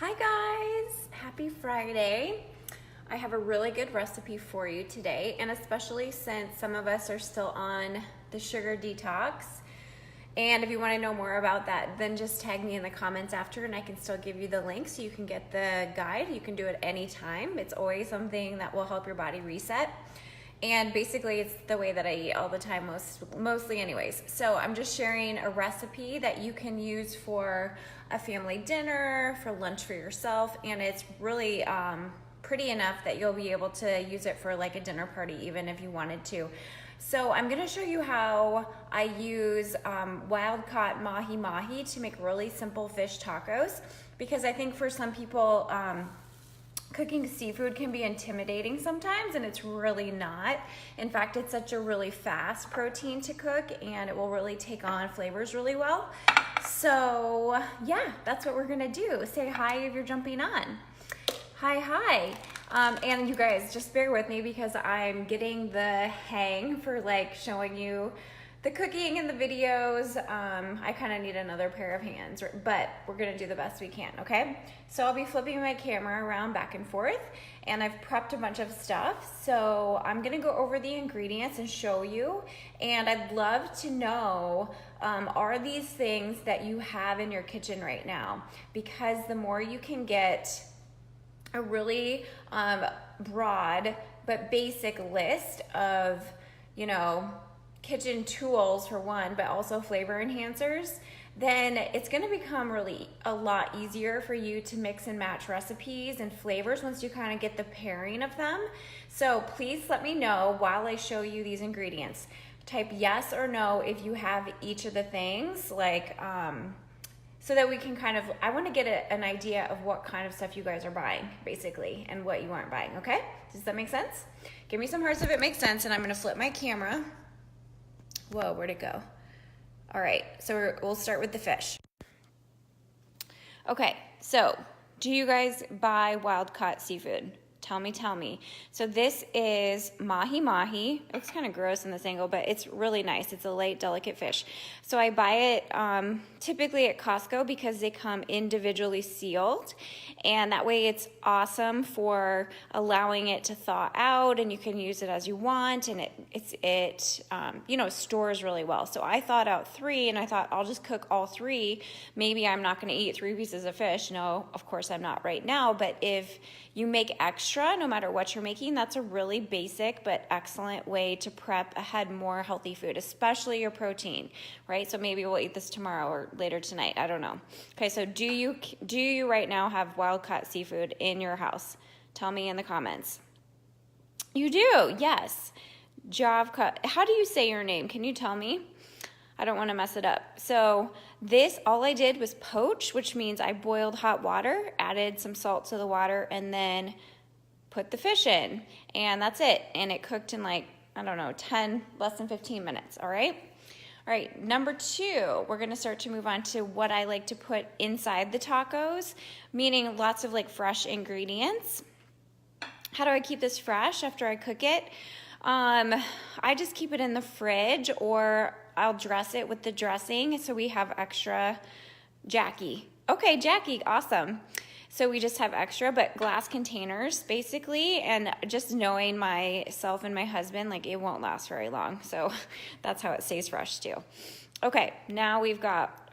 Hi guys, happy Friday. I have a really good recipe for you today, and especially since some of us are still on the sugar detox. And if you want to know more about that, then just tag me in the comments after and I can still give you the link so you can get the guide. You can do it anytime. It's always something that will help your body reset. And basically it's the way that I eat all the time, mostly anyways. So I'm just sharing a recipe that you can use for a family dinner, for lunch for yourself, and it's really pretty enough that you'll be able to use it for like a dinner party even if you wanted to. So I'm gonna show you how I use wild-caught mahi-mahi to make really simple fish tacos, because I think for some people, cooking seafood can be intimidating sometimes, and it's really not. In fact, it's such a really fast protein to cook, and it will really take on flavors really well. So yeah, that's what we're gonna do. Say hi if you're jumping on. Hi. And you guys, just bear with me because I'm getting the hang for like showing you the cooking and the videos. I kind of need another pair of hands, but we're gonna do the best we can, okay? So I'll be flipping my camera around back and forth, and I've prepped a bunch of stuff. So I'm gonna go over the ingredients and show you, and I'd love to know, are these things that you have in your kitchen right now? Because the more you can get a really broad but basic list of, kitchen tools for one, but also flavor enhancers, then it's gonna become really a lot easier for you to mix and match recipes and flavors once you kind of get the pairing of them. So please let me know while I show you these ingredients. Type yes or no if you have each of the things, like, so that we can kind of, I wanna get an idea of what kind of stuff you guys are buying, basically, and what you aren't buying, okay? Does that make sense? Give me some hearts if it makes sense, and I'm gonna flip my camera. Whoa, where'd it go? All right, so we'll start with the fish. Okay, so do you guys buy wild-caught seafood? Tell me. So this is mahi-mahi. It looks kind of gross in this angle, but it's really nice. It's a light, delicate fish. So I buy it typically at Costco because they come individually sealed, and that way it's awesome for allowing it to thaw out, and you can use it as you want, and it stores really well. So I thawed out 3, and I thought I'll just cook all 3. Maybe I'm not going to eat 3 pieces of fish. No, of course I'm not right now, but if you make extra, no matter what you're making, that's a really basic but excellent way to prep ahead more healthy food, especially your protein, right? So maybe we'll eat this tomorrow or later tonight. I don't know. Okay, so do you right now have wild-caught seafood in your house? Tell me in the comments. You do, yes. Javka, how do you say your name? Can you tell me? I don't want to mess it up. So this, all I did was poach, which means I boiled hot water, added some salt to the water, and then put the fish in. And that's it. And it cooked in like, I don't know, less than 15 minutes, all right? All right, number 2, we're gonna start to move on to what I like to put inside the tacos, meaning lots of like fresh ingredients. How do I keep this fresh after I cook it? I just keep it in the fridge, or I'll dress it with the dressing, so we have extra. Jackie. Okay, Jackie, awesome. So we just have extra, but glass containers, basically, and just knowing myself and my husband, like, it won't last very long, so that's how it stays fresh, too. Okay, now we've got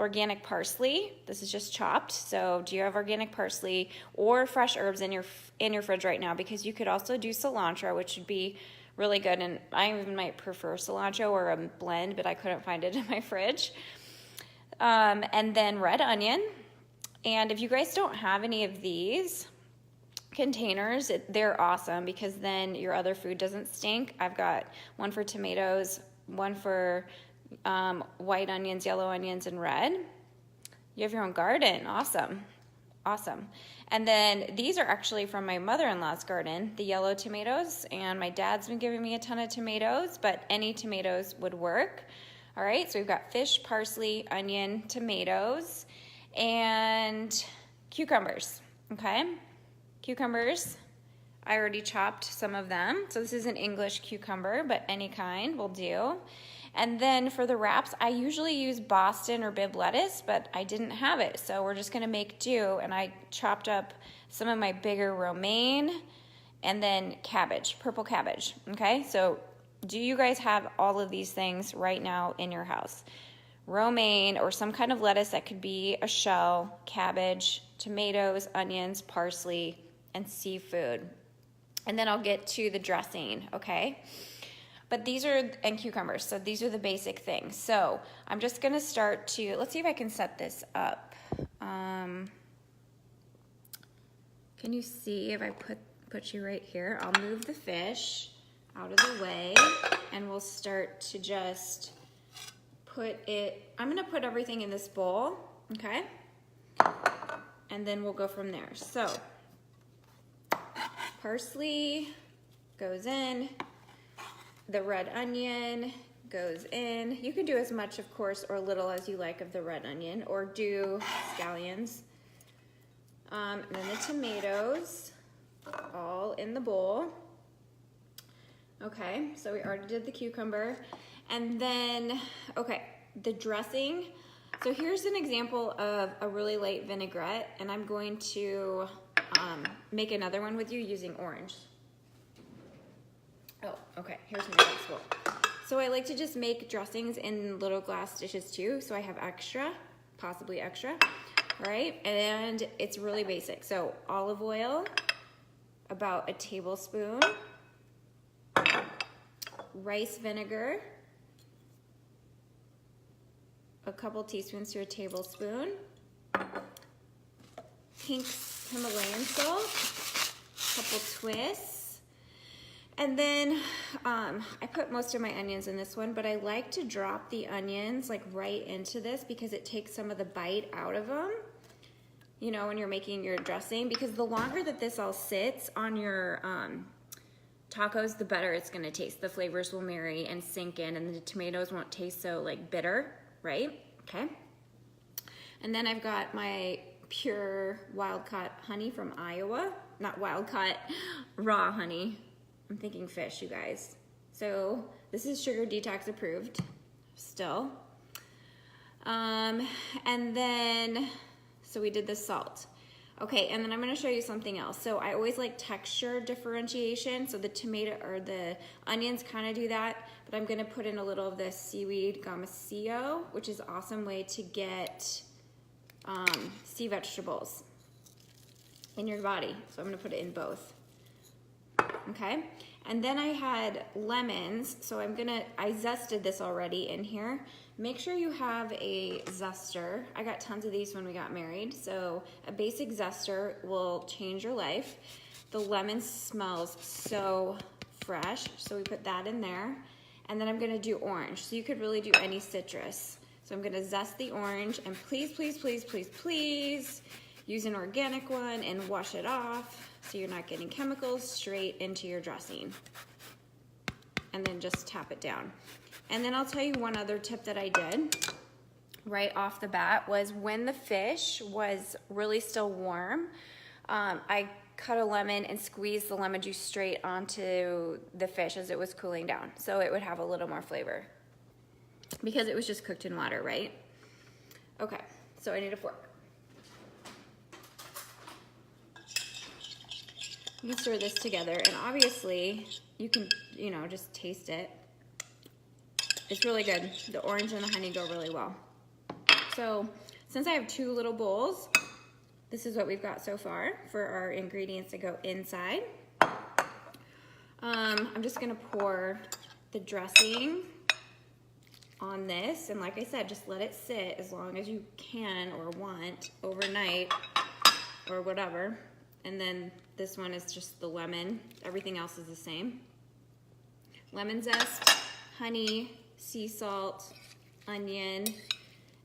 organic parsley. This is just chopped, so do you have organic parsley or fresh herbs in your fridge right now? Because you could also do cilantro, which would be really good, and I even might prefer cilantro or a blend, but I couldn't find it in my fridge. And then red onion. And if you guys don't have any of these containers, they're awesome because then your other food doesn't stink. I've got one for tomatoes, one for white onions, yellow onions, and red. You have your own garden. Awesome. And then these are actually from my mother-in-law's garden, the yellow tomatoes, and my dad's been giving me a ton of tomatoes, but any tomatoes would work. All right, so we've got fish, parsley, onion, tomatoes, and cucumbers, okay? Cucumbers, I already chopped some of them. So this is an English cucumber, but any kind will do. And then for the wraps, I usually use Boston or Bib lettuce, but I didn't have it. So we're just gonna make do, and I chopped up some of my bigger romaine and then cabbage, purple cabbage, okay? So do you guys have all of these things right now in your house? Romaine or some kind of lettuce that could be a shell, cabbage, tomatoes, onions, parsley, and seafood. And then I'll get to the dressing, okay? But these are, and cucumbers, so these are the basic things. So I'm just gonna start to, let's see if I can set this up. Can you see if I put you right here? I'll move the fish out of the way, and we'll start to just put it, I'm gonna put everything in this bowl, okay? And then we'll go from there. So, parsley goes in, the red onion goes in. You can do as much, of course, or little as you like of the red onion, or do scallions. And then the tomatoes, all in the bowl. Okay, so we already did the cucumber. And then, okay, the dressing. So here's an example of a really light vinaigrette, and I'm going to make another one with you using orange. Oh, okay, here's my next bowl. So I like to just make dressings in little glass dishes too, so I have extra, possibly extra, right? And it's really basic. So olive oil, about a tablespoon, rice vinegar, a couple teaspoons to a tablespoon, pink Himalayan salt, a couple twists, and then I put most of my onions in this one, but I like to drop the onions like right into this because it takes some of the bite out of them, you know, when you're making your dressing, because the longer that this all sits on your tacos, the better it's gonna taste. The flavors will marry and sink in, and the tomatoes won't taste so like bitter, right? Okay. And then I've got my pure wild-caught honey from Iowa. Not wild-caught, raw honey. I'm thinking fish, you guys. So this is sugar detox approved still. And then, so we did the salt. Okay, and then I'm gonna show you something else. So I always like texture differentiation. So the tomato or the onions kind of do that, but I'm gonna put in a little of the seaweed gamacillo, which is an awesome way to get sea vegetables in your body. So I'm gonna put it in both. Okay, and then I had lemons. So I zested this already in here. Make sure you have a zester. I got tons of these when we got married. So a basic zester will change your life. The lemon smells so fresh. So we put that in there. And then I'm gonna do orange. So you could really do any citrus. So I'm gonna zest the orange, and please, please, please, please, please use an organic one and wash it off so you're not getting chemicals straight into your dressing. And then just tap it down. And then I'll tell you one other tip that I did right off the bat was when the fish was really still warm, I cut a lemon and squeezed the lemon juice straight onto the fish as it was cooling down, so it would have a little more flavor because it was just cooked in water, right? Okay, so I need a fork. You can stir this together, and obviously you can, you know, just taste it. It's really good. The orange and the honey go really well. So since I have two little bowls, this is what we've got so far for our ingredients to go inside. I'm just gonna pour the dressing on this, and like I said, just let it sit as long as you can or want overnight or whatever. And then this one is just the lemon. Everything else is the same. Lemon zest, honey, sea salt, onion,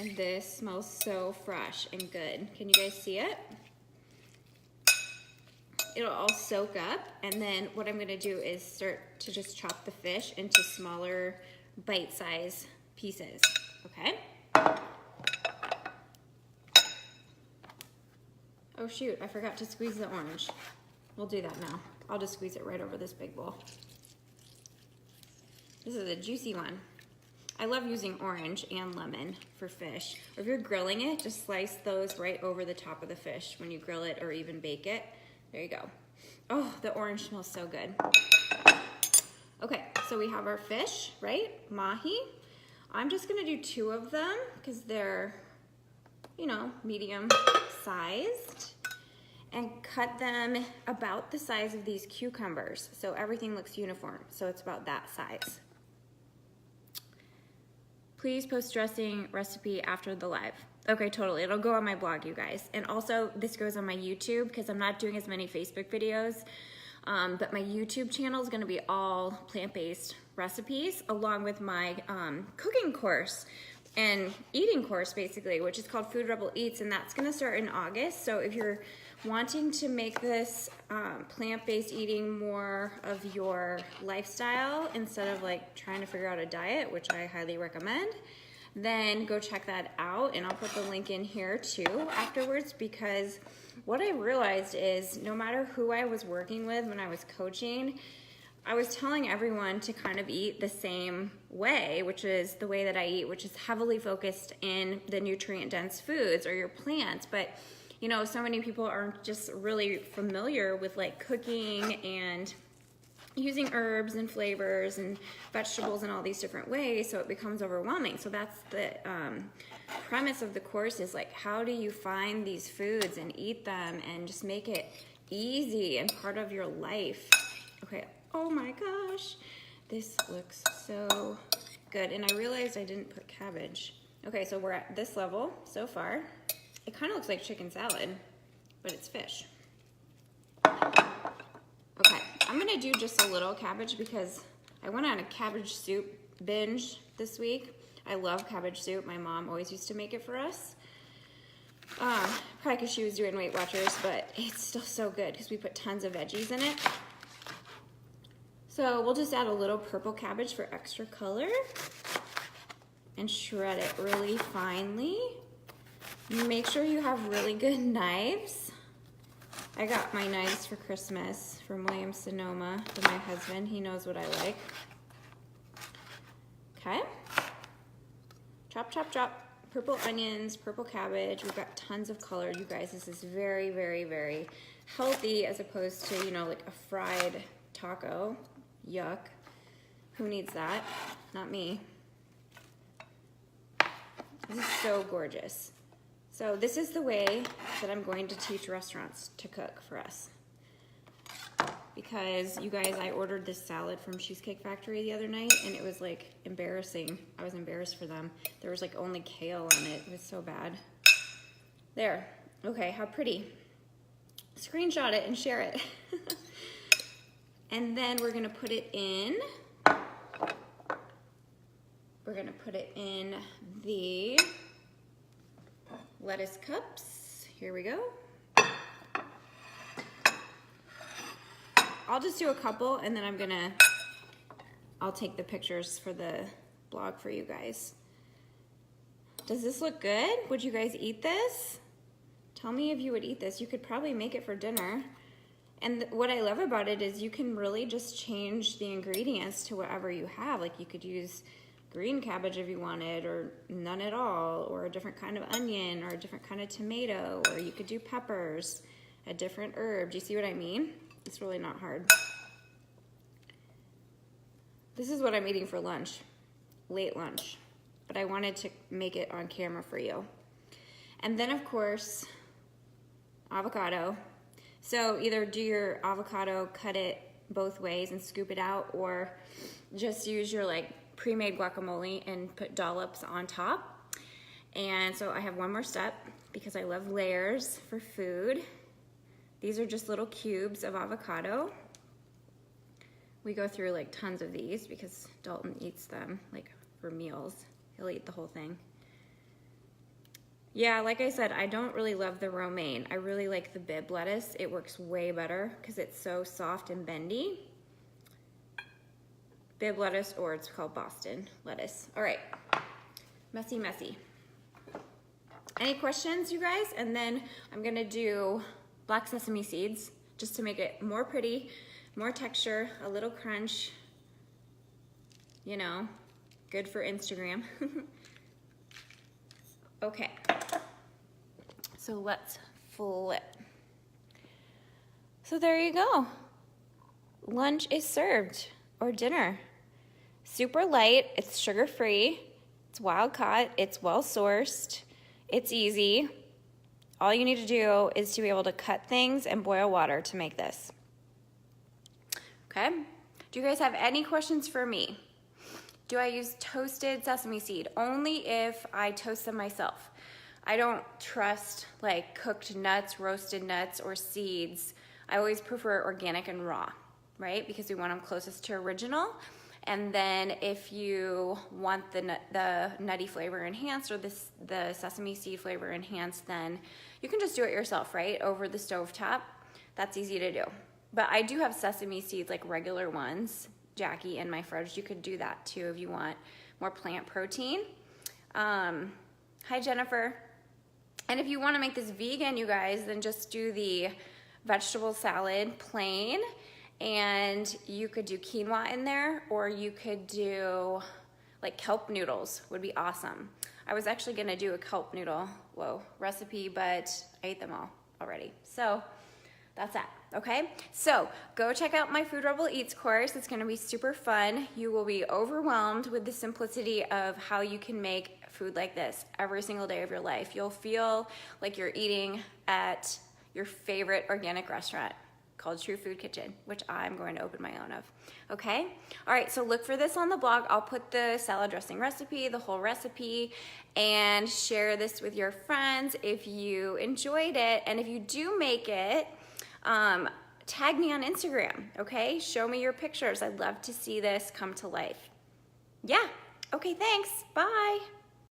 and this smells so fresh and good. Can you guys see it? It'll all soak up, and then what I'm gonna do is start to just chop the fish into smaller bite-sized pieces, okay? Oh shoot, I forgot to squeeze the orange. We'll do that now. I'll just squeeze it right over this big bowl. This is a juicy one. I love using orange and lemon for fish. Or if you're grilling it, just slice those right over the top of the fish when you grill it or even bake it. There you go. Oh, the orange smells so good. Okay, so we have our fish, right? Mahi. I'm just gonna do 2 of them because they're, you know, medium sized, and cut them about the size of these cucumbers. So everything looks uniform. So it's about that size. Please post dressing recipe after the live. Okay, totally. It'll go on my blog, you guys. And also this goes on my YouTube because I'm not doing as many Facebook videos. But my YouTube channel is gonna be all plant-based recipes along with my cooking course and eating course basically, which is called Food Rebel Eats, and that's gonna start in August. So if you're wanting to make this plant-based eating more of your lifestyle instead of like trying to figure out a diet, which I highly recommend, then go check that out, and I'll put the link in here too afterwards, because what I realized is no matter who I was working with when I was coaching, I was telling everyone to kind of eat the same way, which is the way that I eat, which is heavily focused in the nutrient-dense foods or your plants. But, you know, so many people aren't just really familiar with like cooking and using herbs and flavors and vegetables in all these different ways, so it becomes overwhelming. So that's the premise of the course, is like, how do you find these foods and eat them and just make it easy and part of your life? Okay. Oh my gosh, this looks so good. And I realized I didn't put cabbage. Okay, so we're at this level so far. It kind of looks like chicken salad, but it's fish. Okay, I'm gonna do just a little cabbage because I went on a cabbage soup binge this week. I love cabbage soup. My mom always used to make it for us. Probably because she was doing Weight Watchers, but it's still so good because we put tons of veggies in it. So we'll just add a little purple cabbage for extra color and shred it really finely. Make sure you have really good knives. I got my knives for Christmas from Williams Sonoma for my husband. He knows what I like. Okay. Chop, chop, chop. Purple onions, purple cabbage. We've got tons of color. You guys, this is very, very, very healthy as opposed to, you know, like a fried taco. Yuck. Who needs that? Not me. This is so gorgeous. So this is the way that I'm going to teach restaurants to cook for us. Because you guys, I ordered this salad from Cheesecake Factory the other night and it was like embarrassing. I was embarrassed for them. There was like only kale on it. It was so bad. There. Okay, how pretty. Screenshot it and share it. And then we're gonna put it in. We're gonna put it in the lettuce cups. Here we go. I'll just do a couple and then I'll take the pictures for the blog for you guys. Does this look good? Would you guys eat this? Tell me if you would eat this. You could probably make it for dinner. And what I love about it is you can really just change the ingredients to whatever you have. Like you could use green cabbage if you wanted, or none at all, or a different kind of onion, or a different kind of tomato, or you could do peppers, a different herb. Do you see what I mean? It's really not hard. This is what I'm eating for lunch, late lunch, but I wanted to make it on camera for you. And then of course, avocado. So either do your avocado, cut it both ways and scoop it out, or just use your like pre-made guacamole and put dollops on top. And so I have one more step because I love layers for food. These are just little cubes of avocado. We go through like tons of these because Dalton eats them like for meals. He'll eat the whole thing. Yeah, like I said, I don't really love the romaine. I really like the bib lettuce. It works way better because it's so soft and bendy. Bib lettuce, or it's called Boston lettuce. All right, messy, messy. Any questions, you guys? And then I'm gonna do black sesame seeds just to make it more pretty, more texture, a little crunch, you know, Good for Instagram. Okay, so let's flip. So there you go. Lunch is served, or dinner. Super light, it's sugar-free, it's wild caught, it's well sourced, it's easy. All you need to do is to be able to cut things and boil water to make this. Okay, do you guys have any questions for me? Do I use toasted sesame seed? Only if I toast them myself. I don't trust like cooked nuts, roasted nuts, or seeds. I always prefer organic and raw, right? Because we want them closest to original. And then if you want the nutty flavor enhanced or the sesame seed flavor enhanced, then you can just do it yourself, right? Over the stovetop. That's easy to do. But I do have sesame seeds, like regular ones, Jackie, in my fridge. You could do that too if you want more plant protein. Hi, Jennifer. And if you want to make this vegan, you guys, then just do the vegetable salad plain, and you could do quinoa in there, or you could do like kelp noodles would be awesome. I was actually gonna do a kelp noodle recipe, but I ate them all already. So that's that, okay? So go check out my Food Rebel Eats course. It's gonna be super fun. You will be overwhelmed with the simplicity of how you can make food like this every single day of your life. You'll feel like you're eating at your favorite organic restaurant called True Food Kitchen, which I'm going to open my own of, okay? All right, so look for this on the blog. I'll put the salad dressing recipe, the whole recipe, and share this with your friends if you enjoyed it. And if you do make it, tag me on Instagram, okay? Show me your pictures. I'd love to see this come to life. Yeah, okay, thanks, bye.